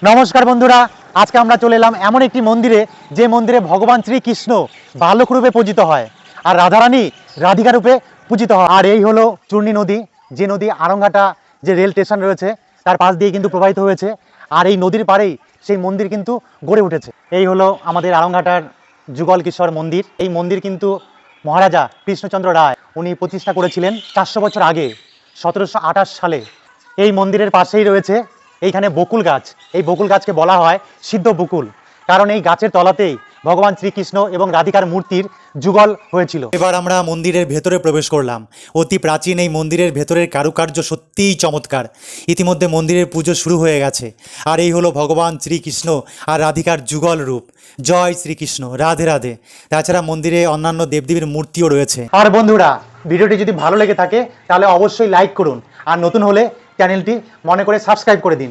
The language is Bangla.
নমস্কার বন্ধুরা, আজকে আমরা চলে এলাম এমন একটি মন্দিরে, যে মন্দিরে ভগবান শ্রীকৃষ্ণ বালক রূপে পূজিত হয় আর রাধারানী রাধিকা রূপে পূজিত হয়। আর এই হলো চূর্ণী নদী, যে নদী আরংঘাটা যে রেল স্টেশন রয়েছে তার পাশ দিয়ে কিন্তু প্রবাহিত হয়েছে। আর এই নদীর পাড়েই সেই মন্দির কিন্তু গড়ে উঠেছে। এই হলো আমাদের আরংঘাটার যুগল কিশোর মন্দির। এই মন্দির কিন্তু মহারাজা কৃষ্ণচন্দ্র রায় উনি প্রতিষ্ঠা করেছিলেন 400 বছর আগে, 1728 সালে। এই মন্দিরের পাশেই রয়েছে এইখানে বকুল গাছ। এই বকুল গাছকে বলা হয় সিদ্ধ বকুল, কারণ এই গাছের তলাতেই ভগবান শ্রীকৃষ্ণ এবং রাধিকার মূর্তির যুগল হয়েছিল। এবার আমরা মন্দিরের ভেতরে প্রবেশ করলাম। অতি প্রাচীন এই মন্দিরের ভেতরের কারুকার্য সত্যিই চমৎকার। ইতিমধ্যে মন্দিরের পুজো শুরু হয়ে গেছে। আর এই হলো ভগবান শ্রীকৃষ্ণ আর রাধিকার যুগল রূপ। জয় শ্রীকৃষ্ণ, রাধে রাধে। তাছাড়া মন্দিরে অন্যান্য দেবদেবীর মূর্তিও রয়েছে। আর বন্ধুরা, ভিডিওটি যদি ভালো লেগে থাকে তাহলে অবশ্যই লাইক করুন, আর নতুন হলে চ্যানেলটি মনে করে সাবস্ক্রাইব করে দিন।